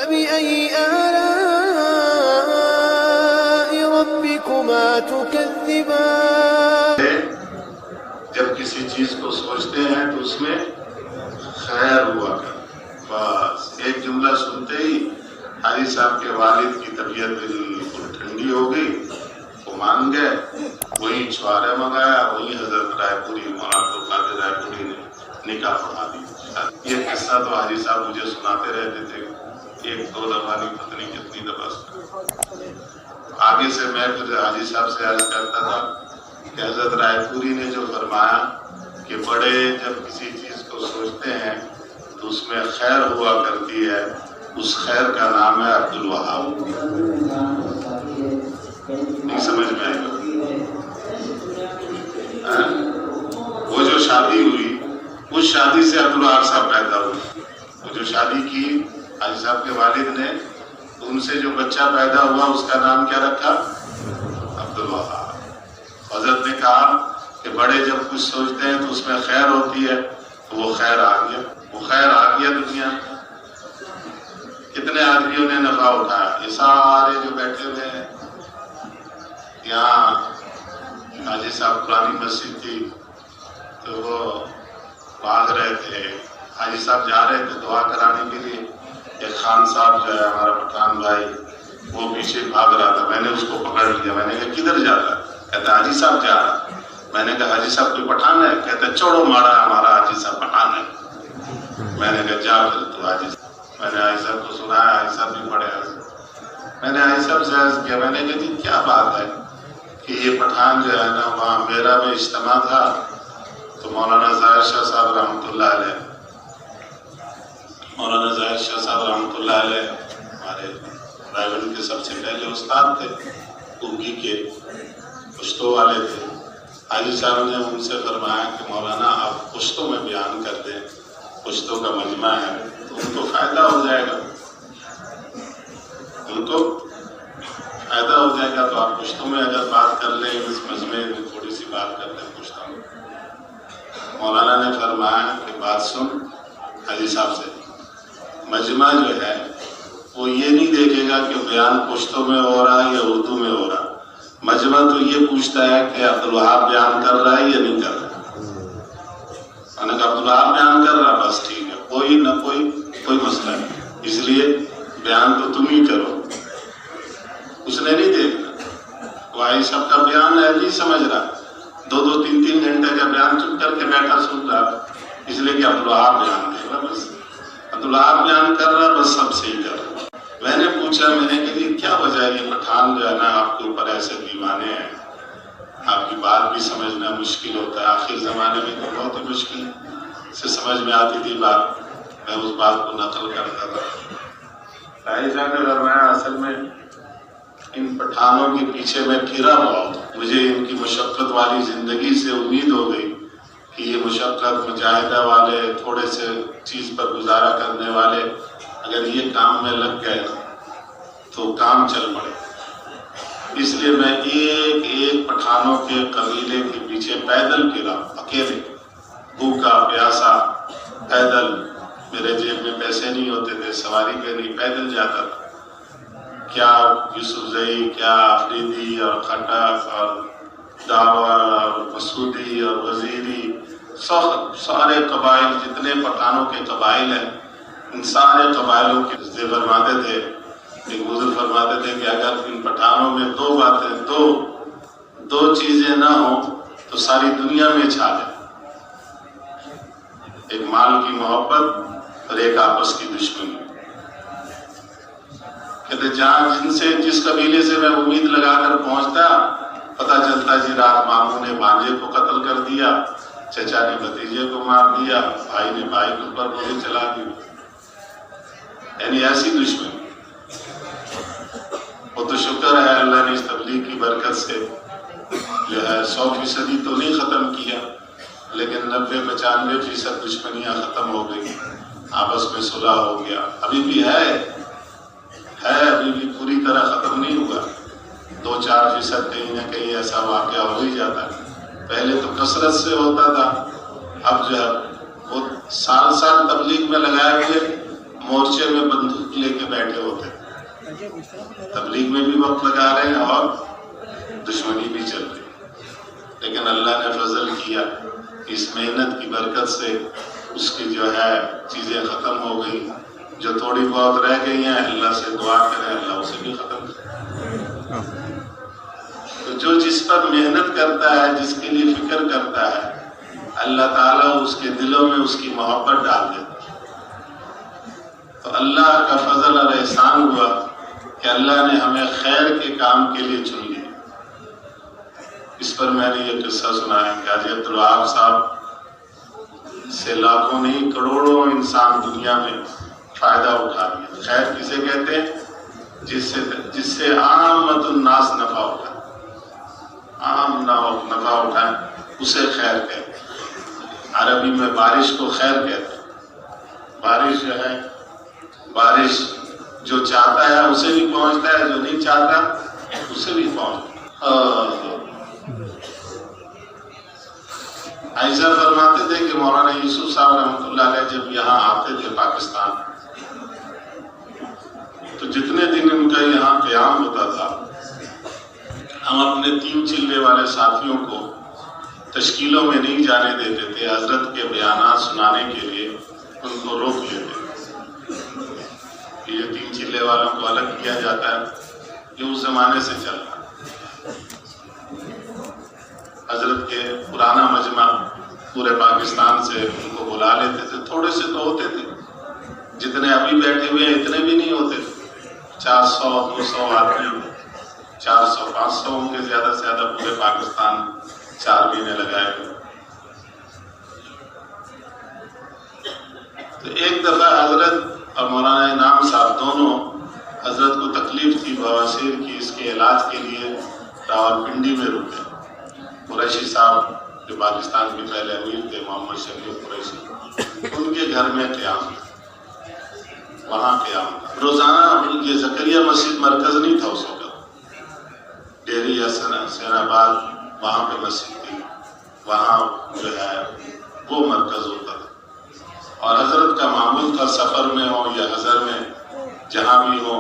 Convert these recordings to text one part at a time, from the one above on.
فبأي آلاء ربكما تكذبان. جب کسی چیز کو سوچتے ہیں تو اس میں خیر ہوا کر. بس ایک جملہ سنتے ہی حاجی صاحب کے والد کی طبیعت بالکل ٹھنڈی ہو گئی. وہ مان گئے. وہی چھوارے منگایا, وہی حضرت رائے پوری مولانا عبدالقادر رائے پوری نے نکاح پڑھا دی. یہ قصہ تو حاجی صاحب مجھے سناتے رہتے تھے, ایک دو دفعہ نہیں پتہ نہیں کتنی دفعہ. آگے سے میں پھر حاجی صاحب سے عرض کرتا تھا کہ حضرت رائے پوری نے جو فرمایا کہ بڑے جب کسی چیز کو سوچتے ہیں تو اس میں خیر ہوا کرتی ہے, اس خیر کا نام ہے عبدالوہاب. نہیں سمجھ میں آئے گا. وہ جو شادی ہوئی اس شادی سے عبدالوہاب صاحب پیدا ہوئے. وہ جو شادی کی حاجی صاحب کے والد نے, ان سے جو بچہ پیدا ہوا اس کا نام کیا رکھا؟ عبدالوہاب. حضرت نے کہا کہ بڑے جب کچھ سوچتے ہیں تو اس میں خیر ہوتی ہے, تو وہ خیر آ گیا. وہ خیر آ گیا دنیا میں. کتنے آدمیوں نے نفع اٹھایا. یہ سارے جو بیٹھے ہوئے ہیں یہاں, حاجی صاحب پرانی مسجد تھی تو وہ بھاگ رہے تھے. حاجی صاحب جا رہے تھے دعا کرانے کے لیے. ایک خان صاحب جو ہے ہمارا پٹھان بھائی, وہ پیچھے بھاگ رہا تھا. میں نے اس کو پکڑ لیا. میں نے کہا کدھر جا رہا ہے؟ کہتا حاجی صاحب جا رہا. میں نے کہا حاجی صاحب کوئی پٹھان ہے؟ کہتا چوڑو مارا ہمارا حاجی صاحب پٹھان ہے. میں نے کہا جا پھر تو حاجی صاحب. میں نے حاجی صاحب کو سنایا. حاجی صاحب بھی پڑھے. میں نے حاجی صاحب سے عرض کیا, میں نے کہا جی کیا بات ہے کہ یہ پٹھان جو ہے نا وہاں میرا میں اجتماع تھا تو مولانا ظاہر شاہ صاحب رحمۃ اللہ علیہ, مولانا ظاہر شاہ صاحب رحمۃ اللہ علیہ ہمارے رائے کے سب سے پہلے استاد تھے, اردو کے پشتو والے تھے. حاجی صاحب نے ان سے فرمایا کہ مولانا آپ پشتو میں بیان کر دیں, پشتو کا مجمع ہے تو ان کو فائدہ ہو جائے گا, ان کو فائدہ ہو جائے گا. تو آپ پشتو میں اگر بات کر لیں, اس مجمع میں تھوڑی سی بات کر لیں پشتو میں. مولانا نے فرمایا کہ بات سن حاجی صاحب سے, مجمع جو ہے وہ یہ نہیں دیکھے گا کہ بیان پشتو میں ہو رہا ہے یا اردو میں ہو رہا. مجمع تو یہ پوچھتا ہے کہ عبدالوہاب بیان کر رہا ہے یا نہیں کر رہا. میں نے کہا عبدالوہاب بیان کر رہا, بس ٹھیک ہے, کوئی نہ کوئی مسئلہ نہیں, اس لیے بیان تو تم ہی کرو. اس نے نہیں دیکھنا. وہ آئی صاحب کا بیان ہے نہیں سمجھ رہا, 2-3 گھنٹے کا بیان چپ کر کے بیٹھا سن رہا, اس لیے کہ عبدالوہاب بیان کر رہا. بس عبدالوہاب بیان کر رہا, بس سب صحیح کر رہا. میں نے پوچھا, میں نے کہا یہ کیا وجہ ہے, یہ پٹھان جو ہے نا آپ کے اوپر ایسے دیوانے ہیں, آپ کی بات بھی سمجھنا مشکل ہوتا ہے. آخر زمانے میں تو بہت ہی مشکل سے سمجھ میں آتی تھی بات, میں اس بات کو نقل کرتا تھا. رائی صاحب نے فرمایا اصل میں ان پٹھانوں کے پیچھے میں پھرا ہوا ہوں. مجھے ان کی مشقت والی زندگی سے امید ہو گئی کہ یہ مشقت مجاہدہ والے, تھوڑے سے چیز پر گزارا کرنے والے اگر یہ کام میں لگ گئے تو کام چل پڑے. اس لیے میں ایک پٹھانوں کے قبیلے کے پیچھے پیدل پھرا, اکیلے, بھوکا پیاسا پیدل. میرے جیب میں پیسے نہیں ہوتے تھے, سواری پہ نہیں, پیدل جاتا تھا. کیا یوسف زئی, کیا آفریدی اور کھٹک اور داور اور مسعودی اور وزیری, سارے قبائل جتنے پٹھانوں کے قبائل ہیں, ان سارے قبائلوں کے فرماتے تھے, ایک بزرگ فرماتے تھے کہ اگر ان پٹھانوں میں دو چیزیں نہ ہوں تو ساری دنیا میں چھا جائے. ایک مال کی محبت اور ایک آپس کی دشمنی. کہتے جس قبیلے سے میں امید لگا کر پہنچتا, پتہ چلتا جی رات ماموں نے بھانجے کو قتل کر دیا, چچا نے بھتیجے کو مار دیا, بھائی نے بھائی کے اوپر گولی چلا دی. یعنی ایسی دشمنی. وہ تو شکر ہے اللہ نے اس تبلیغ کی برکت سے جو ہے 100% تو نہیں ختم کیا, لیکن 90-95% دشمنیاں ختم ہو گئی, آپس میں صلح ہو گیا. ابھی بھی ہے, ابھی بھی پوری طرح ختم نہیں ہوا. 2-4% کہیں نہ کہیں ایسا واقعہ ہو ہی جاتا ہے. پہلے تو کثرت سے ہوتا تھا, اب جو ہے وہ سال تبلیغ میں لگائے ہوئے مورچے میں بندوق لے کے بیٹھے تبلیغ میں بھی وقت لگا رہے ہیں اور دشمنی بھی چل رہی ہے، لیکن اللہ نے فضل کیا، اس محنت کی برکت سے اس کی جو ہے چیزیں ختم ہو گئی، جو تھوڑی بہت رہ گئی ہیں اللہ سے دعا کریں اللہ اسے بھی ختم کرے۔ تو جو جس پر محنت کرتا ہے، جس کے لیے فکر کرتا ہے، اللہ تعالیٰ اس کے دلوں میں اس کی محبت ڈال دیتا ہے۔ تو اللہ کا فضل اور احسان ہوا کہ اللہ نے ہمیں خیر کے کام کے لیے چن لیا۔ اس پر میں نے یہ قصہ سنا ہے کہ حاجی عبدالوہاب صاحب سے لاکھوں نہیں کروڑوں انسان دنیا میں فائدہ اٹھا لیا۔ خیر کسے کہتے ہیں؟ جس سے عامت الناس نفع اٹھائے، عام نفع اٹھائے اسے خیر کہتے ہیں۔ عربی میں بارش کو خیر کہتے ہیں۔ بارش جو ہے، بارش جو چاہتا ہے اسے بھی پہنچتا ہے، جو نہیں چاہتا اسے بھی پہنچتا ہے۔ ایسا فرماتے تھے کہ مولانا یوسف صاحب رحمۃ اللہ علیہ جب یہاں آتے تھے پاکستان، تو جتنے دن ان کا یہاں قیام ہوتا تھا، ہم اپنے 3 چلے والے ساتھیوں کو تشکیلوں میں نہیں جانے دیتے تھے۔ حضرت کے بیانات سنانے کے لیے ان کو روک لیتے تھے کہ یہ 3 چلے والوں کو الگ کیا جاتا ہے، یہ اس زمانے سے چل رہا ہے۔ حضرت کے پرانا مجمع پورے پاکستان سے ان کو بلا لیتے تھے، تھوڑے سے تو ہوتے تھے، جتنے ابھی بیٹھے ہوئے ہیں اتنے بھی نہیں ہوتے تھے، 400 200 آدمی، 400 500 ہوں گے زیادہ سے زیادہ، پورے پاکستان 4 مہینے لگائے ہوئے۔ تو ایک دفعہ حضرت اور مولانا انعام صاحب دونوں، حضرت کو تکلیف تھی بواسیر کی، اس کے علاج کے لیے راولپنڈی میں رکے۔ قریشی صاحب جو پاکستان کے پہلے امیر تھے، محمد شفیع قریشی، ان کے گھر میں قیام، وہاں قیام روزانہ۔ یہ زکریا مسجد مرکز نہیں تھا اس وقت، ڈیری یا حسین آباد وہاں پہ مسجد تھی، وہاں جو ہے وہ مرکز ہوتا تھا۔ اور حضرت کا معمول تھا سفر میں ہو یا حضر میں، جہاں بھی ہو،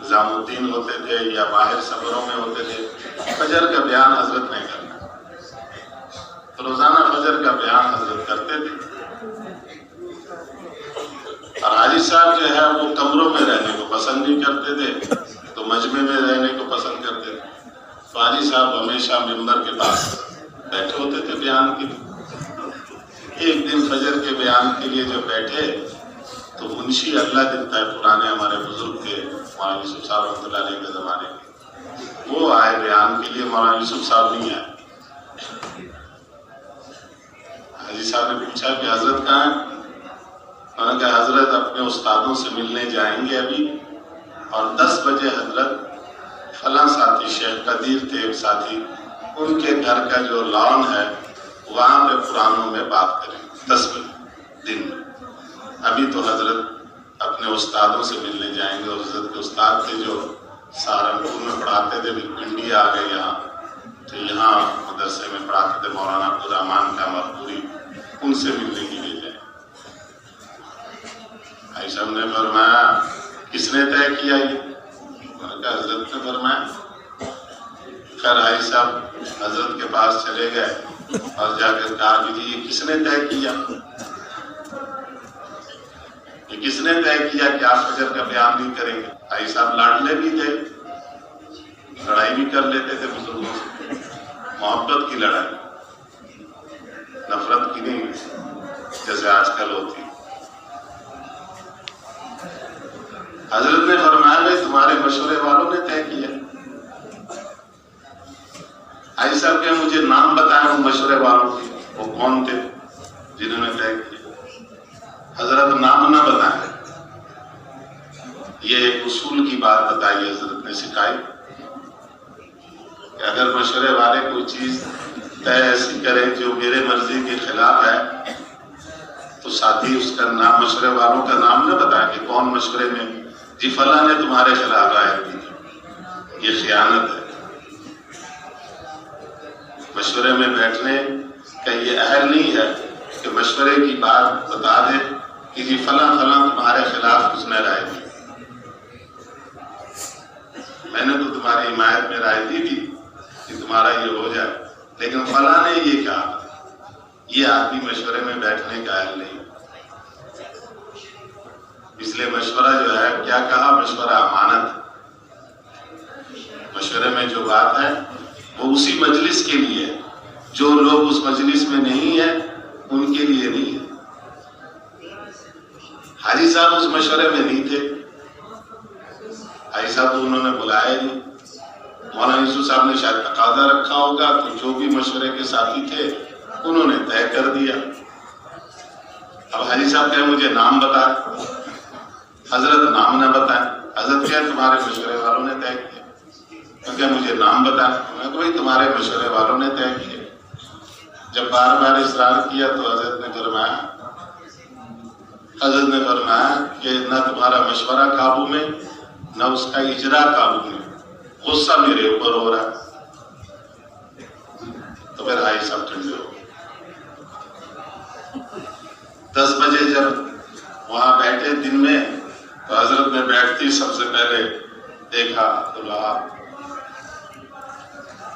نظام الدین ہوتے تھے یا باہر سفروں میں ہوتے تھے، فجر کا بیان حضرت نے کرنا، روزانہ فجر کا بیان حضرت کرتے تھے۔ اور حاجی صاحب جو ہے وہ کمروں میں رہنے کو پسند نہیں کرتے تھے، تو مجمع میں رہنے کو پسند کرتے تھے۔ تو حاجی صاحب ہمیشہ ممبر کے پاس بیٹھے ہوتے تھے بیان کے لیے۔ ایک دن فجر کے بیان کے لیے جو بیٹھے، تو منشی اللہ دیتا ہے پرانے ہمارے بزرگ تھے، مولانا یوسف صاحب رحمۃ اللہ علیہ کے زمانے کے، وہ آئے بیان کے لیے، مولانا یوسف صاحب نہیں آئے۔ حاجی صاحب نے پوچھا کہ حضرت کہاں ہیں؟ انہوں نے کہا حضرت اپنے استادوں سے ملنے جائیں گے ابھی، اور 10 بجے حضرت فلاں ساتھی شیخ قدیر تھے ایک ساتھی، ان کے گھر کا جو لان ہے وہاں پہ پرانوں میں بات کریں، 10 بجے دن میں۔ ابھی تو حضرت اپنے استادوں سے ملنے جائیں گے، اور حضرت کے استاد تھے جو سہارنپور میں پڑھاتے تھے، پنڈی آ گئے یہاں، تو یہاں مدرسے میں پڑھاتے تھے مولانا عبدالرحمان کا مرپوری، ان سے ملنے کے لیے جائیں۔ بھائی صاحب نے فرمایا کس نے طے کیا یہ؟ انہوں نے کہا حضرت نے فرمایا۔ خیر بھائی صاحب حضرت کے پاس چلے گئے اور جا کر کہا کہ جی یہ کس نے طے کیا؟ یہ کس نے طے کیا کہ آپ فجر کا بیان نہیں کریں گے؟ بھائی صاحب لاڈلے بھی تھے، لڑائی بھی کر لیتے تھے بزرگوں سے، محبت کی لڑائی، نفرت کی نہیں جیسے آج کل ہوتی۔ حضرت نے فرمایا بھائی تمہارے مشورے والوں نے طے کیا۔ بھائی صاحب کہ مجھے نام بتائیں ان مشورے والوں کے، وہ کون تھے جنہوں نے طے کیا؟ حضرت نام نہ بتائیں، یہ ایک اصول کی بات بتائی حضرت نے سکھائی کہ اگر مشورے والے کوئی چیز طے ایسی کریں جو میرے مرضی کے خلاف ہے، تو ساتھی اس کا نام، مشورے والوں کا نام نہ بتائیں کہ کون مشورے میں، جی فلاں نے تمہارے خلاف رائے دی، یہ خیانت ہے۔ مشورے میں بیٹھنے کا یہ اہل نہیں ہے کہ مشورے کی بات بتا دے کہ جی فلاں فلاں تمہارے خلاف کس نے رائے دی، حمایت میں رائے دی تھی کہ تمہارا یہ ہو جائے، لیکن فلاں نے یہ کہا. یہ آدمی مشورے میں بیٹھنے کا اہل نہیں. اس لیے مشورہ جو ہے، کیا کہا، مشورہ امانت. مشورے میں جو بات ہے وہ اسی مجلس کے لیے ہے. جو لوگ اس مجلس میں نہیں ہیں ان کے لیے نہیں ہے. حاجی صاحب اس مشورے میں نہیں تھے. حاجی صاحب تو انہوں نے بلایا نہیں. مولانا یوسف صاحب نے شاید تقاضا رکھا ہوگا تو جو بھی مشورے کے ساتھی تھے انہوں نے طے کر دیا. اب حاجی صاحب کہے مجھے نام بتائیں. حضرت نام نہ بتائیں. حضرت کہے تمہارے مشورے والوں نے طے کیا. میں کہ مجھے نام بتائیں. میں کہ بھائی تمہارے مشورے والوں نے طے کیا. جب بار بار اصرار کیا تو حضرت نے فرمایا کہ نہ تمہارا مشورہ قابو میں نہ اس کا اجرا قابو میں. غصہ میرے اوپر ہو رہا ہے. تو پھر حاجی صاحب ٹھنڈے ہو. 10 بجے جب وہاں بیٹھے دن میں تو حضرت نے بیٹھتی سب سے پہلے دیکھا عبداللہ.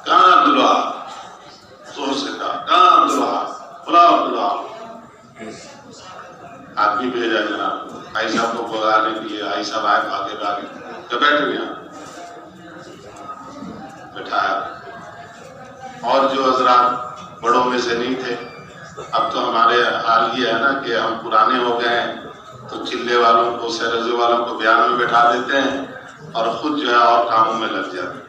کہاں عبداللہ؟ زور سے کہا کہاں عبداللہ؟ بلا عبداللہ. آدمی بھیجا جناب حاجی صاحب کو بلانے کے لیے. حاجی صاحب آئے بھاگے تو بیٹھ گیا. بٹھایا. اور جو حضرات بڑوں میں سے نہیں تھے، اب تو ہمارے حال یہ ہے نا کہ ہم پرانے ہو گئے ہیں تو چلے والوں کو، سیرزے والوں کو بیان میں بٹھا دیتے ہیں اور خود جو ہے اور کاموں میں لگ جاتے ہیں.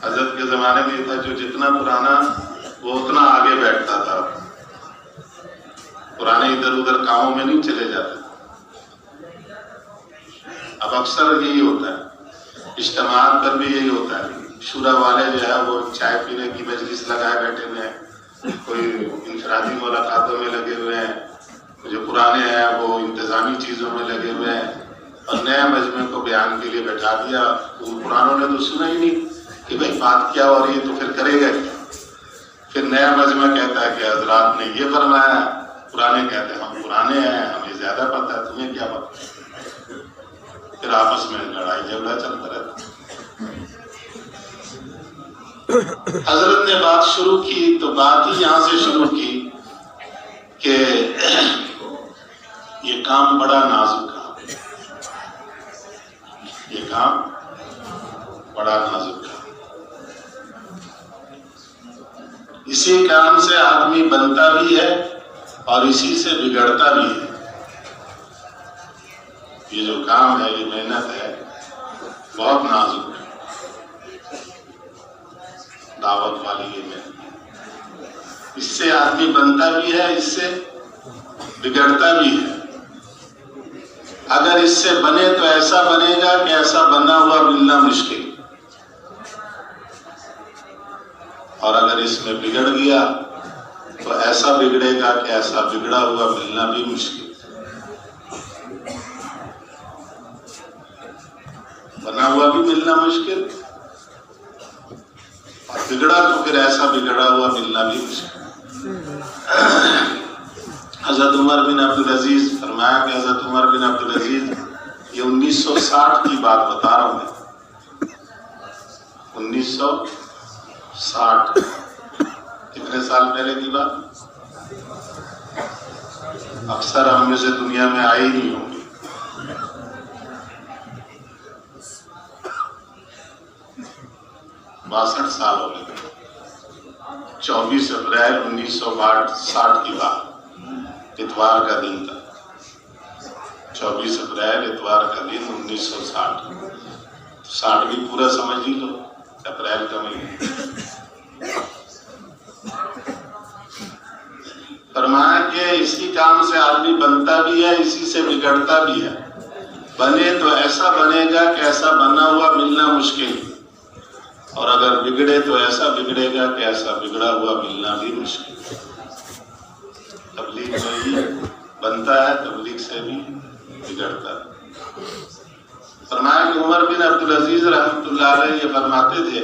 حضرت کے زمانے میں یہ تھا جو جتنا پرانا وہ اتنا آگے بیٹھتا تھا. پرانے ادھر ادھر کاموں میں نہیں چلے جاتے. اب اکثر یہی ہوتا ہے، اجتماعات پر بھی یہی ہوتا ہے. شورا والے جو ہے وہ چائے پینے کی مجلس لگائے بیٹھے ہوئے ہیں، کوئی انفرادی ملاقاتوں میں لگے ہوئے ہیں. جو پرانے ہیں وہ انتظامی چیزوں میں لگے ہوئے ہیں اور نئے مجمع کو بیان کے لیے بیٹھا دیا. ان پرانوں نے تو سنا ہی نہیں کہ بھائی بات کیا ہو رہی ہے تو پھر کرے گا کیا. پھر نیا مجمع کہتا ہے کہ حضرات نے یہ فرمایا. پرانے کہتے ہیں ہم پرانے ہیں، ہمیں زیادہ پتہ ہے، تمہیں کیا پتہ. پھر آپس میں لڑائی جھگڑا چلتا رہتا. حضرت نے بات شروع کی تو بات ہی یہاں سے شروع کی کہ یہ کام بڑا نازک کام، یہ کام بڑا نازک کام. اسی کام سے آدمی بنتا بھی ہے اور اسی سے بگڑتا بھی ہے. یہ جو کام ہے، یہ محنت ہے، بہت نازک ہے. دعوت والی یہ محنت، اس سے آدمی بنتا بھی ہے، اس سے بگڑتا بھی ہے. اگر اس سے بنے تو ایسا بنے گا کہ ایسا بنا ہوا ملنا مشکل، اور اگر اس میں بگڑ گیا تو ایسا بگڑے گا کہ ایسا بگڑا ہوا ملنا بھی مشکل. بنا ہوا بھی ملنا مشکل اور بگڑا تو پھر ایسا بگڑا ہوا ملنا بھی مشکل. حضرت عمر بن عبدالعزیز فرمایا کہ حضرت عمر بن عبدالعزیز، یہ 1960 کی بات بتا رہا ہوں میں. 1960 کتنے سال پہلے کی بات؟ اکثر ہم میں سے دنیا میں آئی نہیں ہوں گی. 62 سال ہو گئے. 24 اپریل 1960 کی بات، اتوار کا دن تھا. 24 اپریل اتوار کا دن 1960. 60 بھی پورا سمجھ ہی لو، اپریل کا مہینہ. فرمایا کہ اسی کام سے آدمی بنتا بھی ہے، اسی سے بگڑتا بھی ہے. بنے تو ایسا بنے گا کہ ایسا بنا ہوا ملنا مشکل، اور اگر بگڑے تو ایسا بگڑے گا کہ ایسا بگڑا ہوا ملنا بھی مشکل. تبلیغ سے ہی بنتا ہے، تبلیغ سے بھی بگڑتا ہے. فرمایا کہ عمر بن عبدالعزیز رحمۃ اللہ علیہ یہ فرماتے تھے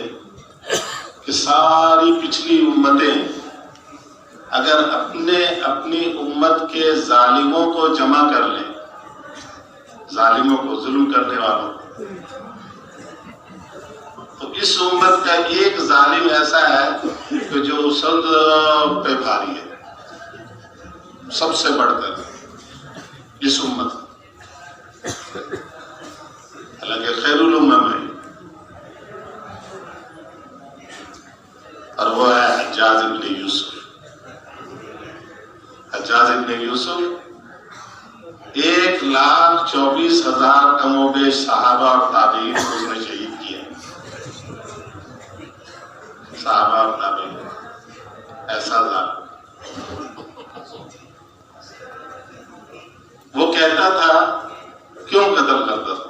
کہ ساری پچھلی امتیں اگر اپنی امت کے ظالموں کو جمع کر لیں، ظالموں کو، ظلم کرنے والوں کو، تو اس امت کا ایک ظالم ایسا ہے کہ جو سب پہ بھاری ہے، سب سے بڑھ کر اس امت، حالانکہ خیر الامم ہے، اور وہ ہے حجاج ابن یوسف۔ حجاج ابن یوسف 1,24,000 کم و بیش صحابہ اور تابعین کو اس نے شہید کیا۔ صحابہ اور تابعین، ایسا ظالم۔ وہ کہتا تھا، کیوں قتل کرتا تھا؟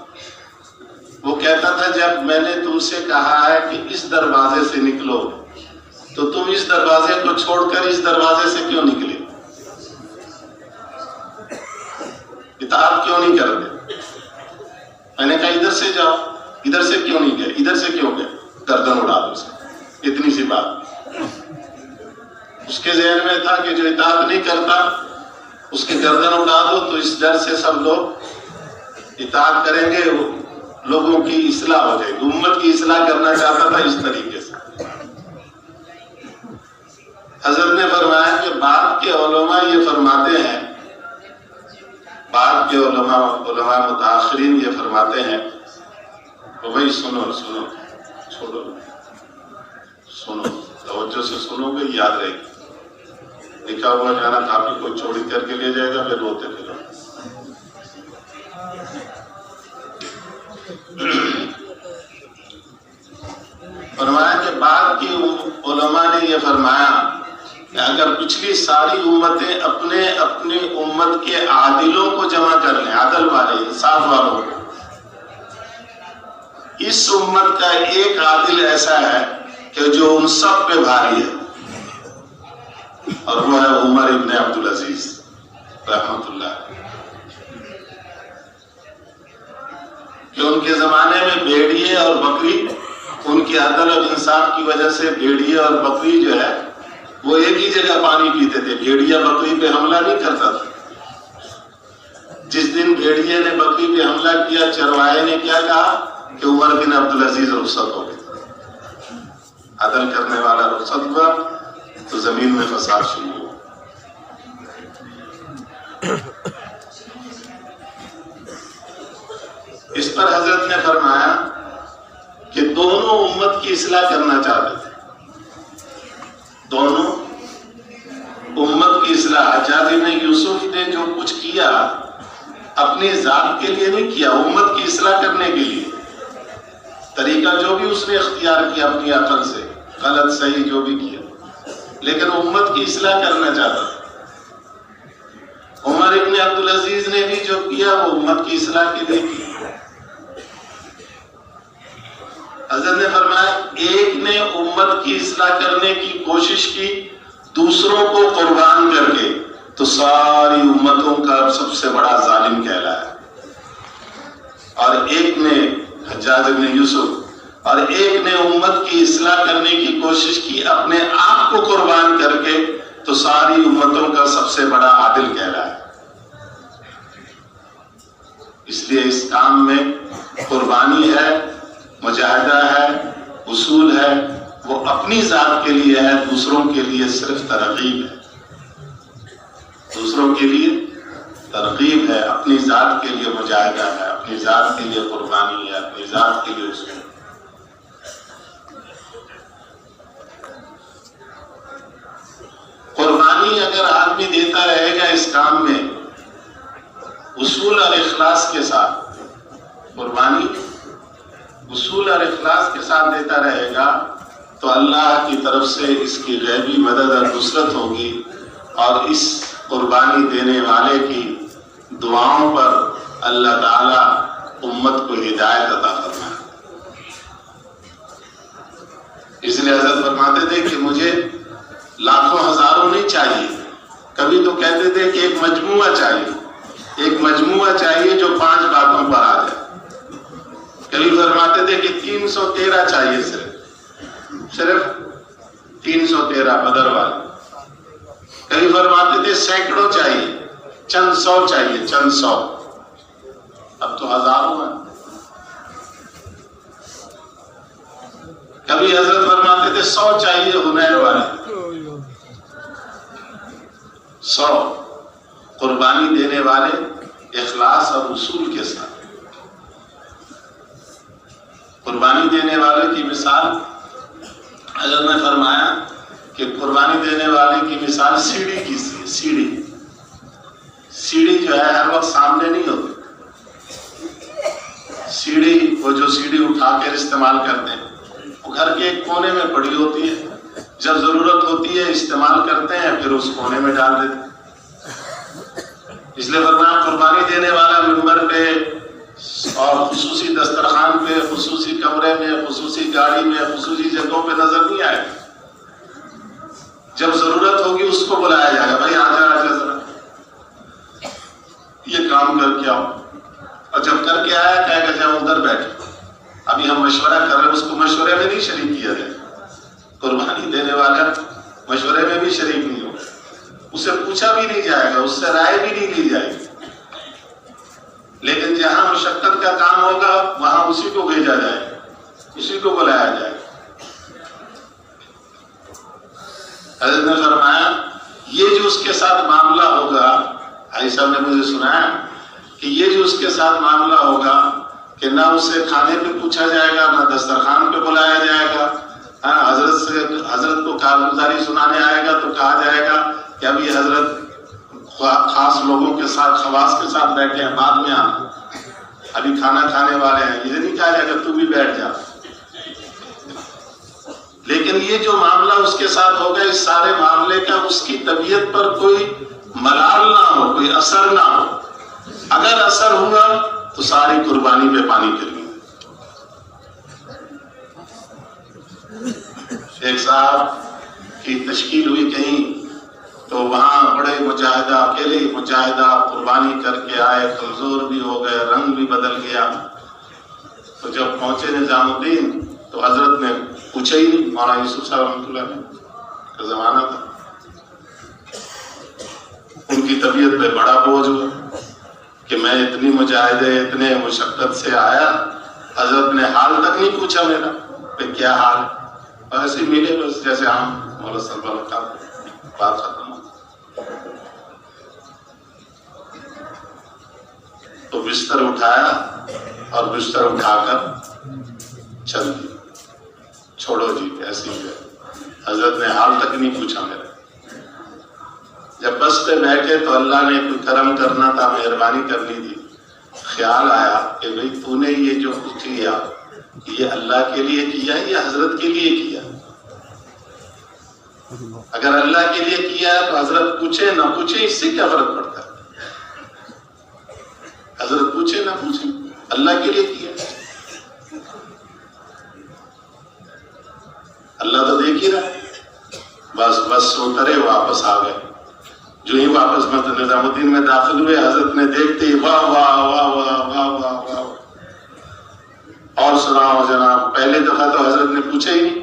وہ کہتا تھا جب میں نے تم سے کہا ہے کہ اس دروازے سے نکلو تو تم اس دروازے کو چھوڑ کر اس دروازے سے کیوں نکلے؟ اطاعت کیوں نہیں کرتے؟ میں نے کہا ادھر سے جاؤ، ادھر سے کیوں نہیں گئے؟ ادھر سے کیوں گئے؟ گردن اڑا دو اسے، اتنی سی بات۔ اس کے ذہن میں تھا کہ جو اطاعت نہیں کرتا اس کی گردن اڑا دو تو اس ڈر سے سب لوگ اطاعت کریں گے، لوگوں کی اصلاح ہو جائے گی۔ امت کی اصلاح کرنا چاہتا تھا اس طریقے سے۔ حضرت نے فرمایا کہ بعد کے علماء یہ فرماتے ہیں، بعد کے علماء متاخرین یہ فرماتے ہیں کہ بھائی سنو چھوڑو، سنو، توجہ سے سنو گے، یاد رہے گی۔ لکھا ہوا جانا کافی کوئی چوری کر کے لے جائے گا، پھر روتے پھرو۔ فرمایا کہ بعد کی علماء نے یہ فرمایا کہ اگر پچھلی ساری امتیں اپنے اپنی امت کے عادلوں کو جمع کر لیں، عدل والے، انصاف والوں کو، اس امت کا ایک عادل ایسا ہے کہ جو ان سب پہ بھاری ہے، اور وہ ہے عمر ابن عبدالعزیز رحمت اللہ، کہ ان کے زمانے میں بھیڑیے اور بکری، ان کی عدل اور انصاف کی وجہ سے بھیڑیے اور بکری جو ہے وہ ایک ہی جگہ پانی پیتے تھے۔ بھیڑیا بکری پہ حملہ نہیں کرتا تھا۔ جس دن بھیڑیے نے بکری پہ حملہ کیا، چروائے نے کیا کہا کہ عمر بن عبدالعزیز رخصت ہو گئے۔ عدل کرنے والا رخصت ہوا تو زمین میں فساد شروع ہوا۔ اس پر حضرت نے فرمایا کہ دونوں امت کی اصلاح کرنا چاہتے تھے، دونوں امت کی اصلاح۔ حجاج بن یوسف نے جو کچھ کیا اپنی ذات کے لیے نہیں کیا، امت کی اصلاح کرنے کے لیے۔ طریقہ جو بھی اس نے اختیار کیا اپنی عقل سے، غلط صحیح جو بھی کیا، لیکن امت کی اصلاح کرنا چاہتا تھا۔ عمر ابن عبدالعزیز نے بھی جو کیا وہ امت کی اصلاح کے لیے کیا۔ حضرت نے فرمایا ایک نے امت کی اصلاح کرنے کی کوشش کی دوسروں کو قربان کر کے تو ساری امتوں کا سب سے بڑا ظالم کہلایا، اور ایک نے حجاج بن یوسف، اور ایک نے امت کی اصلاح کرنے کی کوشش کی اپنے آپ کو قربان کر کے تو ساری امتوں کا سب سے بڑا عادل کہلایا۔ اس لیے اس کام میں قربانی ہے، مجاہدہ ہے، اصول ہے، وہ اپنی ذات کے لیے ہے، دوسروں کے لیے صرف ترغیب ہے۔ دوسروں کے لیے ترغیب ہے، اپنی ذات کے لیے مجاہدہ ہے، اپنی ذات کے لیے قربانی ہے، اپنی ذات کے لیے اصول۔ قربانی اگر آدمی دیتا رہے گا اس کام میں اصول اور اخلاص کے ساتھ، قربانی اصول اور اخلاص کے ساتھ دیتا رہے گا تو اللہ کی طرف سے اس کی غیبی مدد اور نصرت ہوگی، اور اس قربانی دینے والے کی دعاؤں پر اللہ تعالیٰ امت کو ہدایت عطا فرمائے۔ اس لیے حضرت فرماتے تھے کہ مجھے لاکھوں ہزاروں نہیں چاہیے، کبھی تو کہتے تھے کہ ایک مجموعہ چاہیے، ایک مجموعہ چاہیے جو 5 باتوں پر آ جائے۔ کبھی فرماتے تھے کہ 313 چاہیے، صرف 313 بدر والے۔ کبھی فرماتے تھے سینکڑوں چاہیے، چند سو چاہیے، چند سو، اب تو ہزاروں ہیں۔ کبھی حضرت فرماتے تھے 100 چاہیے حنین والے، 100 قربانی دینے والے اخلاص اور اصول کے ساتھ۔ قربانی دینے والے کی مثال حضرت نے فرمایا کہ قربانی دینے والے کی مثال سیڑھی کی سی، سیڑھی جو ہے ہر وقت سامنے نہیں ہوتی، سیڑھی وہ جو سیڑھی اٹھا کر استعمال کرتے ہیں وہ گھر کے ایک کونے میں پڑی ہوتی ہے، جب ضرورت ہوتی ہے استعمال کرتے ہیں پھر اس کونے میں ڈال دیتے ہیں۔ اس لیے فرمایا قربانی دینے والا منبر پہ اور خصوصی دسترخوان پہ، خصوصی کمرے میں، خصوصی گاڑی میں، خصوصی جگہوں پہ نظر نہیں آئے گا، جب ضرورت ہوگی اس کو بلایا جائے گا، بھائی آجا ذرا یہ کام کر کے آؤ، اور جب کر کے آیا کہے گا جاؤ ادھر بیٹھو، ابھی ہم مشورہ کر رہے ہیں، اس کو مشورے میں نہیں شریک کیا جائے۔ قربانی دینے والا مشورے میں بھی شریک نہیں ہوگا، اسے پوچھا بھی نہیں جائے گا، اس سے رائے بھی نہیں لی جائے گی، لیکن جہاں مشقت کا کام ہوگا وہاں اسی کو بھیجا جائے گا، اسی کو بلایا جائے گا۔ حضرت نے فرمایا یہ جو اس کے ساتھ معاملہ ہوگا، حاجی صاحب نے مجھے سنایا کہ یہ جو اس کے ساتھ معاملہ ہوگا کہ نہ اسے کھانے پہ پوچھا جائے گا، نہ دسترخوان پہ بلایا جائے گا، حضرت کو کارگزاری سنانے آئے گا تو کہا جائے گا کہ ابھی حضرت خاص لوگوں کے ساتھ، خواص کے ساتھ بیٹھے ہیں، بعد میں آنا، ابھی کھانا کھانے والے ہیں، یہ نہیں کہا جائے گا تو بھی بیٹھ جا۔ لیکن یہ جو معاملہ اس کے ساتھ ہوگا، اس سارے معاملے کا اس کی طبیعت پر کوئی ملال نہ ہو، کوئی اثر نہ ہو۔ اگر اثر ہوا تو ساری قربانی پہ پانی پھر گئی۔ شیخ صاحب کی تشکیل ہوئی کہیں تو وہاں بڑے مجاہدہ، اکیلے مجاہدہ قربانی کر کے آئے، کمزور بھی ہو گئے، رنگ بھی بدل گیا۔ تو جب پہنچے نظام الدین تو حضرت نے پوچھا ہی نہیں، مولانا یوسف صاحب رحمۃ اللہ علیہ کا زمانہ تھا، ان کی طبیعت پہ بڑا بوجھ ہوا کہ میں اتنی مجاہدے، اتنے مشقت سے آیا، حضرت نے حال تک نہیں پوچھا میرا کہ کیا حال ہے، ایسے ملے بس جیسے ہم مولانا صاحب کا بات ختم ہو۔ تو بستر اٹھایا اور بستر اٹھا کر چل دی، چھوڑو جی ایسی ہے۔ حضرت نے حال تک نہیں پوچھا میرا۔ جب بس پہ بیٹھے تو اللہ نے کوئی کرم کرنا تھا، مہربانی کرنی تھی، خیال آیا کہ بھئی تو نے یہ جو کچھ کیا یہ اللہ کے لیے کیا یا حضرت کے لیے کیا؟ اگر اللہ کے لیے کیا ہے تو حضرت پوچھے نہ پوچھے اس سے کیا فرق پڑتا ہے؟ حضرت پوچھے نہ پوچھے، اللہ کے لیے کیا، اللہ تو دیکھ ہی رہا۔ بس اترے، واپس آ گئے۔ جو ہی واپس مسجد نظام الدین میں داخل ہوئے، حضرت نے دیکھتے ہی واہ واہ واہ واہ واہ واہ واہ، اور سناؤ جناب۔ پہلے دفعہ تو حضرت نے پوچھا ہی نہیں۔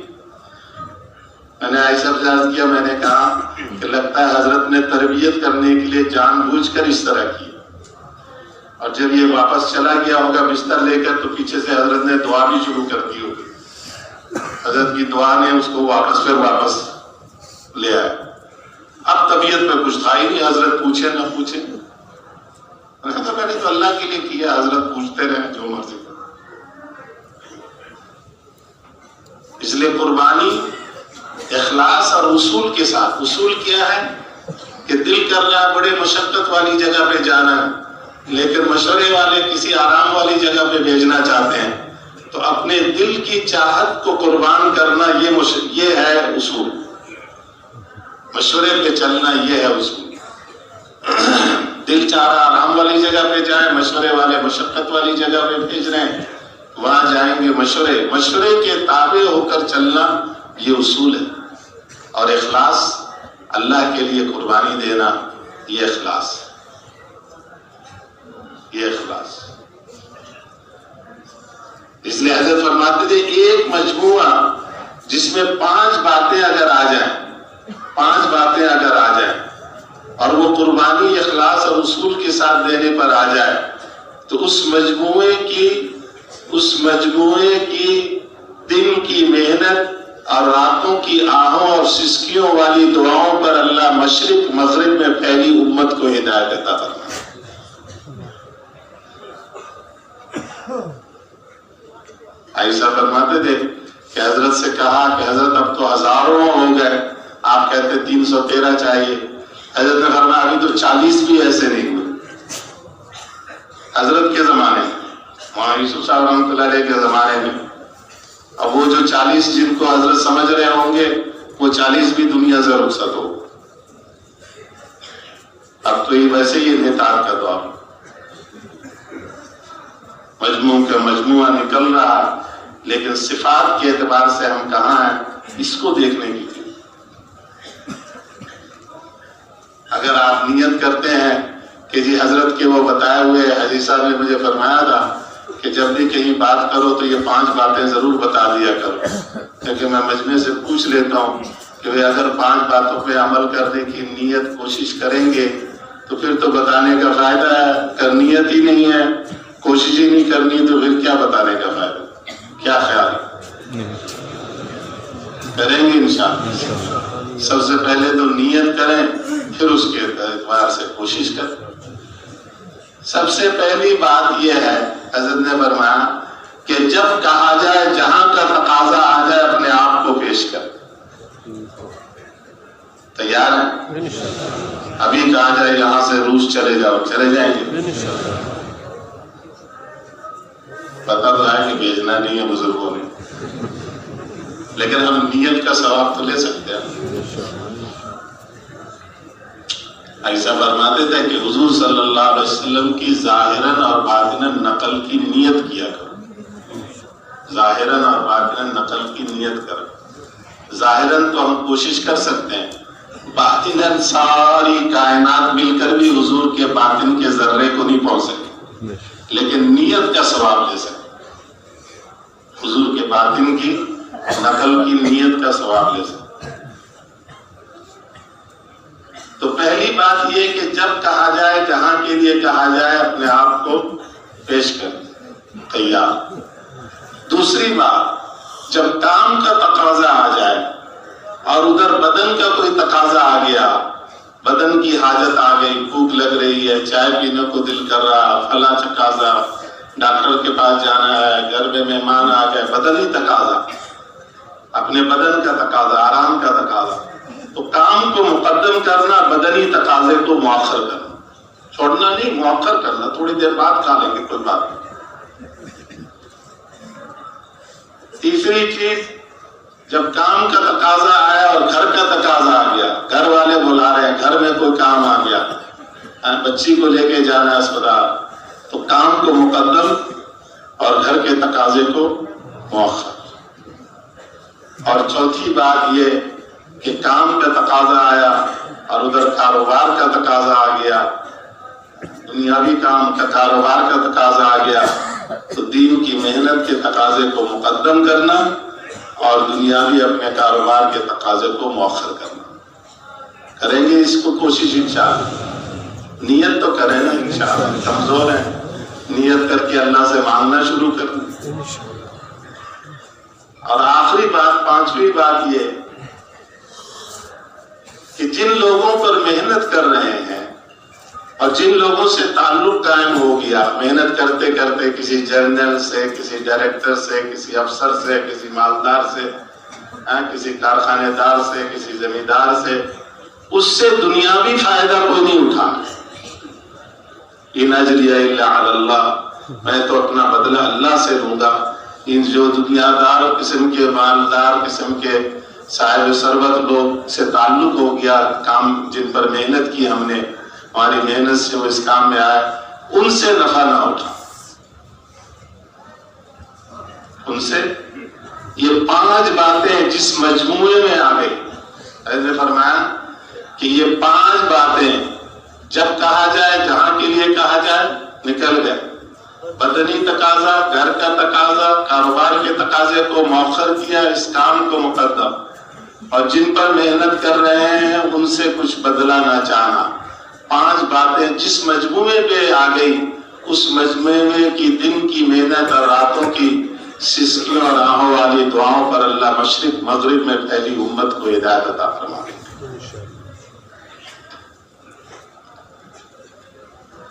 میں نے عائشہ سے عرض کیا، میں نے کہا کہ لگتا ہے حضرت نے تربیت کرنے کے لیے جان بوجھ کر اس طرح کی، اور جب یہ واپس چلا گیا ہوگا بستر لے کر تو پیچھے سے حضرت نے دعا بھی شروع کر دی ہوگی، حضرت کی دعا نے اس کو واپس لے آیا۔ اب طبیعت میں کچھ تھا ہی نہیں، حضرت پوچھے نہ پوچھے۔ میں نے تو اللہ کے لیے کیا، حضرت پوچھتے رہے جو مرضی۔ اس لیے قربانی اخلاص اور اصول کے ساتھ۔ اصول کیا ہے کہ دل کر رہا بڑے مشقت والی جگہ پہ جانا، لیکن مشورے والے کسی آرام والی جگہ پہ بھیجنا چاہتے ہیں، تو اپنے دل کی چاہت کو قربان کرنا یہ ہے اصول۔ مشورے پہ چلنا یہ ہے اصول۔ دل چاہ رہا آرام والی جگہ پہ جائیں، مشورے والے مشقت والی جگہ پہ بھیج رہے ہیں، وہاں جائیں گے۔ مشورے کے تابع ہو کر چلنا یہ اصول ہے۔ اور اخلاص، اللہ کے لیے قربانی دینا، یہ اخلاص، یہ اخلاص۔ اس لیے حضرت فرماتے تھے ایک مجموعہ جس میں 5 باتیں اگر آ جائیں، 5 باتیں اگر آ جائیں اور وہ قربانی اخلاص اور اصول کے ساتھ دینے پر آ جائے، تو اس مجموعے کی دن کی محنت اور راتوں کی آہوں اور سسکیوں والی دعاؤں پر اللہ مشرق مغرب میں پھیلی امت کو ہدایت عطا فرمائے۔ عائشہ فرماتے تھے کہ حضرت سے کہا کہ حضرت اب تو ہزاروں ہو گئے، آپ کہتے 313 چاہیے۔ حضرت نے فرمایا ابھی تو 40 بھی ایسے نہیں ہوئے حضرت کے زمانے میں، مولانا یوسف صاحب رحمۃ اللہ علیہ کے زمانے میں۔ اب وہ جو 40 جن کو حضرت سمجھ رہے ہوں گے وہ 40 بھی دنیا سے رخصت ہو۔ اب تو یہ ویسے ہی انحطاط کا دور، مجموع کا مجموعہ نکل رہا، لیکن صفات کے اعتبار سے ہم کہاں ہیں اس کو دیکھنے کی تھی۔ اگر آپ نیت کرتے ہیں کہ جی حضرت کے وہ بتائے ہوئے حاجی صاحب نے مجھے فرمایا تھا کہ جب بھی کہیں بات کرو تو یہ 5 باتیں ضرور بتا دیا کرو، کیونکہ میں مجمع سے پوچھ لیتا ہوں کہ وہ اگر 5 باتوں پہ عمل کرنے کی نیت کوشش کریں گے تو پھر تو بتانے کا فائدہ ہے، اگر نیت ہی نہیں ہے، کوشش ہی نہیں کرنی تو پھر کیا بتانے کا فائدہ؟ کیا خیال ہے؟ کریں گے انشاءاللہ۔ سب سے پہلے تو نیت کریں، پھر اس کے اعتبار سے کوشش کریں۔ سب سے پہلی بات یہ ہے، حضرت نے فرمایا کہ جب کہا جائے، جہاں کا تقاضا آ جائے، اپنے آپ کو پیش کر۔ تیار ہیں؟ ابھی کہا جائے یہاں سے روس چلے جاؤ، چلے جائیں گے؟ پتہ تو ہے کہ بھیجنا نہیں ہے بزرگوں نے، لیکن ہم نیت کا ثواب تو لے سکتے ہیں۔ ایسا فرماتے تھے کہ حضور صلی اللہ علیہ وسلم کی ظاہراً اور باطناً نقل کی نیت کیا کرو، ظاہراً اور باطناً نقل کی نیت کرو۔ ظاہراً تو ہم کوشش کر سکتے ہیں، باطناً ساری کائنات مل کر بھی حضور کے باطن کے ذرے کو نہیں پہنچ سکے، لیکن نیت کا ثواب لے سکتے، حضور کے باطن کی نقل کی نیت کا ثواب لے سکتے۔ تو پہلی بات یہ کہ جب کہا جائے، جہاں کے لیے کہا جائے، اپنے آپ کو پیش کر، تیار۔ دوسری بات، جب کام کا تقاضا آ جائے اور ادھر بدن کا کوئی تقاضا آ گیا، بدن کی حاجت آ گئی، بھوک لگ رہی ہے، چائے پینے کو دل کر رہا، فلاں تقاضا، ڈاکٹر کے پاس جانا ہے، گھر میں مہمان آ گئے، بدنی تقاضا، اپنے بدن کا تقاضا، آرام کا تقاضا، تو کام کو مقدم کرنا، بدنی تقاضے کو مؤخر کرنا، چھوڑنا نہیں، مؤخر کرنا، تھوڑی دیر بعد کھا لیں گے، کوئی بات نہیں۔ تیسری چیز، جب کام کا تقاضا آیا اور گھر کا تقاضا آ گیا، گھر والے بلا رہے ہیں، گھر میں کوئی کام آ گیا، بچی کو لے کے جانا ہے اسپتال، تو کام کو مقدم اور گھر کے تقاضے کو مؤخر۔ اور چوتھی بات یہ کہ کام کا تقاضا آیا اور ادھر کاروبار کا تقاضا آ گیا، دنیاوی کام کا، کاروبار کا تقاضا آ گیا، تو دین کی محنت کے تقاضے کو مقدم کرنا اور دنیاوی اپنے کاروبار کے تقاضے کو مؤخر کرنا۔ کریں گے اس کو کوشش انشاءاللہ، نیت تو کریں نا انشاءاللہ، کمزور ہیں، نیت کر کے اللہ سے مانگنا شروع کرنا۔ اور آخری بات، 5ویں بات یہ کہ جن لوگوں پر محنت کر رہے ہیں اور جن لوگوں سے تعلق قائم ہو گیا، محنت کرتے کرتے کسی جنرل سے، کسی ڈائریکٹر سے، کسی افسر سے، کسی مالدار سے، کسی کارخانے دار سے، کسی زمیندار سے، اس سے دنیاوی فائدہ کوئی نہیں اٹھانا۔ ان اجریہ الا علی اللہ، میں تو اپنا بدلہ اللہ سے لوں گا۔ ان جو دنیا دار قسم کے، مالدار قسم کے، صاحب ثروت لوگ سے تعلق ہو گیا، کام جن پر محنت کی ہم نے، ہماری محنت سے وہ اس کام میں آئے، ان سے نفع نہ اٹھا، ان سے۔ یہ 5 باتیں جس مجموعے میں آ گئی، حضرت نے فرمایا کہ یہ 5 باتیں جب کہا جائے، جہاں کے لیے کہا جائے، نکل گئے۔ بدنی تقاضا، گھر کا تقاضا، کاروبار کے تقاضے کو مؤخر کیا، اس کام کو مقدم، اور جن پر محنت کر رہے ہیں ان سے کچھ بدلہ نہ چاہنا۔ 5 باتیں جس مجموعے پہ آ گئی، اس مجموعے کی دن کی محنت اور راتوں کی سسکیوں اور آہوں والی دعاؤں پر اللہ مشرق مغرب میں پھیلی امت کو ہدایت عطا فرمائے.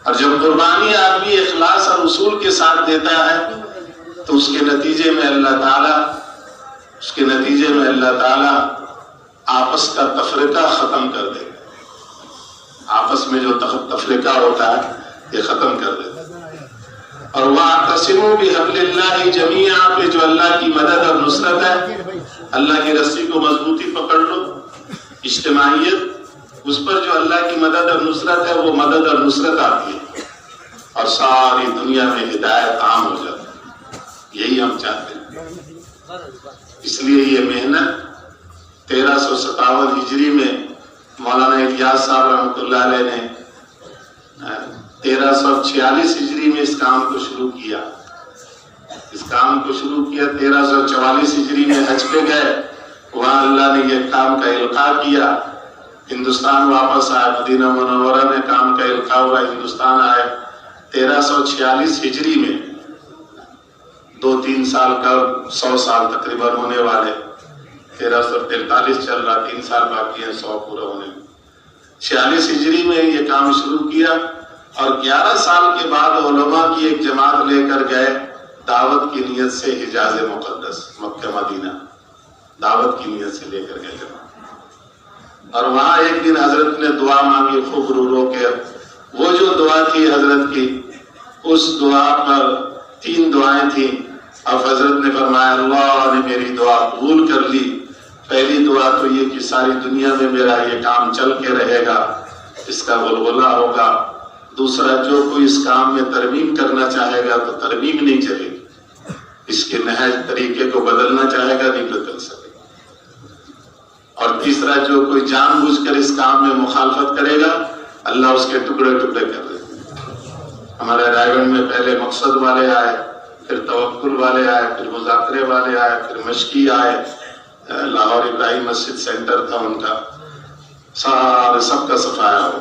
اور جب قربانی آدمی اخلاص اور اصول کے ساتھ دیتا ہے تو اس کے نتیجے میں اللہ تعالیٰ آپس کا تفرقہ ختم کر دے گا. آپس میں جو تفرقہ ہوتا ہے یہ ختم کر دے گا. اور وَاعْتَصِمُوا بِحَبْلِ اللَّهِ جَمِيعًا پہ جو اللہ کی مدد اور نصرت ہے، اللہ کی رسی کو مضبوطی پکڑ لو. اجتماعیت، اس پر جو اللہ کی مدد اور نصرت ہے وہ مدد اور نصرت آتی ہے اور ساری دنیا میں ہدایت عام ہو جاتی ہے. یہی ہم چاہتے ہیں. اس لیے یہ محنت 1357 ہجری میں مولانا الیاس صاحب رحمۃ اللہ علیہ نے 1346 ہجری میں اس کام کو شروع کیا. 1344 ہجری میں حج پہ گئے، وہاں اللہ نے یہ کام کا القاء کیا. ہندوستان واپس آئے، مدینہ منورہ میں کام کا القاء ہوا، ہندوستان آئے. 1346 ہجری میں 2-3 سال کا 100 سال تقریباً ہونے والے. 1343 چل رہا، 3 سال باقی ہیں 100 پورا ہونے میں. 46 ہجری میں یہ کام شروع کیا اور 11 سال کے بعد علماء کی ایک جماعت لے کر گئے دعوت کی نیت سے حجاز مقدس مکہ مدینہ، دعوت کی نیت سے لے کر گئے جماعت. اور وہاں ایک دن حضرت نے دعا مانگی خوب رو رو کے. وہ جو دعا تھی حضرت کی، اس دعا پر 3 دعائیں تھیں. اب حضرت نے فرمایا اللہ نے میری دعا قبول کر لی. پہلی دعا تو یہ کہ ساری دنیا میں میرا یہ کام چل کے رہے گا، اس کا غلغلہ ہوگا. دوسرا، جو کوئی اس کام میں ترمیم کرنا چاہے گا تو ترمیم نہیں چلے گی، اس کے نہج طریقے کو بدلنا چاہے گا نہیں بدل سکے گا. اور تیسرا، جو کوئی جان بوجھ کر اس کام میں مخالفت کرے گا اللہ اس کے ٹکڑے ٹکڑے کر دے گا. ہمارے رائے گنج میں پہلے مقصد والے آئے، پھر توکل والے آئے، پھر مذاکرے والے آئے، پھر مشکی آئے. لاہور ابراہیم مسجد سینٹر تھا ان کا، سارے سب کا صفایا ہو.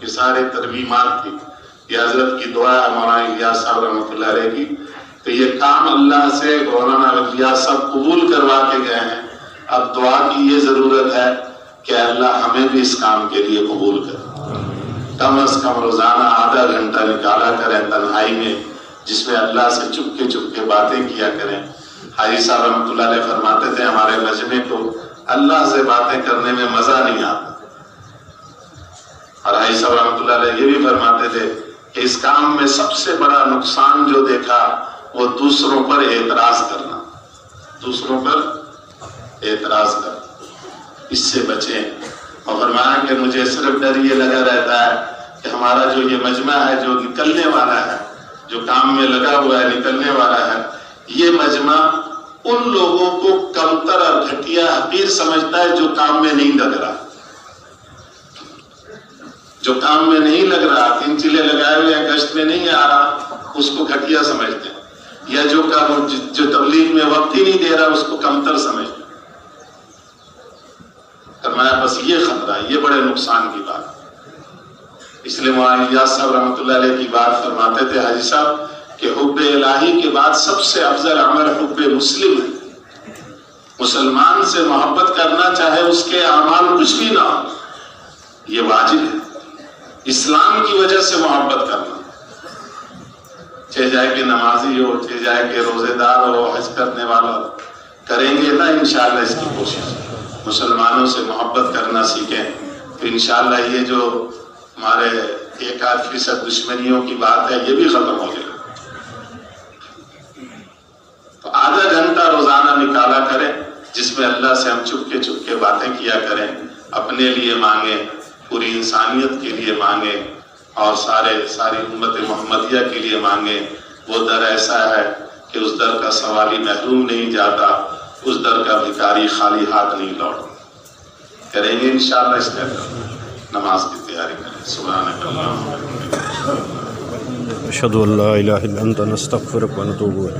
یہ سارے ترمیمات تھی. یہ حضرت کی دعا ہے مولانا الیاس صاحب رحمۃ اللہ علیہ کی. تو یہ کام اللہ سے مولانا الیاس صاحب قبول کروا کے گئے ہیں. اب دعا کی یہ ضرورت ہے کہ اللہ ہمیں بھی اس کام کے لیے قبول کرے. کم از کم روزانہ آدھا گھنٹہ نکالا کریں تنہائی میں، جس میں اللہ سے چپ کے باتیں کیا کریں. حاجی صاحب رحمۃ اللہ علیہ فرماتے تھے ہمارے مجمع کو اللہ سے باتیں کرنے میں مزہ نہیں آتا. اور حاجی صاحب رحمۃ اللہ علیہ یہ بھی فرماتے تھے کہ اس کام میں سب سے بڑا نقصان جو دیکھا وہ دوسروں پر اعتراض کرنا. دوسروں پر اعتراض کرنا، اس سے بچیں. اور فرمایا کہ مجھے صرف ڈر یہ لگا رہتا ہے کہ ہمارا جو یہ مجمع ہے جو نکلنے والا ہے، جو کام میں لگا ہوا ہے نکلنے والا ہے، یہ مجمع ان لوگوں کو کمتر اور گھٹیا حقیر سمجھتا ہے جو کام میں نہیں لگ رہا. جو کام میں نہیں لگ رہا، 3 چیلے لگائے ہوئے ہیں، گشت میں نہیں آ رہا، اس کو گھٹیا سمجھتے ہیں. یا جو تبلیغ میں وقت ہی نہیں دے رہا اس کو کمتر سمجھتے ہیں. فرمایا بس یہ خطرہ ہے، یہ بڑے نقصان کی بات ہے. اس لیے مولانا الیاس صاحب رحمۃ اللہ علیہ کی بات فرماتے تھے حاجی صاحب کہ حب الہی کے بعد سب سے افضل عمل حب مسلم ہے. مسلمان سے محبت کرنا چاہے اس کے اعمال کچھ بھی نہ ہو، یہ واجب ہے. اسلام کی وجہ سے محبت کرنا، چاہے جائے کہ نمازی ہو، چاہے جائے کہ روزے دار ہو، حج کرنے والا ہو، کریں گے نا انشاءاللہ اس کی کوشش. مسلمانوں سے محبت کرنا سیکھیں تو انشاءاللہ یہ جو ہمارے 1-8% دشمنیوں کی بات ہے یہ بھی ختم ہو جائے گا. تو آدھا گھنٹہ روزانہ نکالا کریں جس میں اللہ سے ہم چپ کے باتیں کیا کریں. اپنے لیے مانگیں، پوری انسانیت کے لیے مانگیں، اور ساری امت محمدیہ کے لیے مانگیں. وہ در ایسا ہے کہ اس در کا سوالی محروم نہیں جاتا، اس در کا بھکاری خالی ہاتھ نہیں لوٹتا. کریں گے انشاءاللہ اس طرح. نماز کی تیاری کریں. سبحانک اللہم و بحمدک، اشہد ان لا الہ الا انت، نستغفرک و نتوب الیک.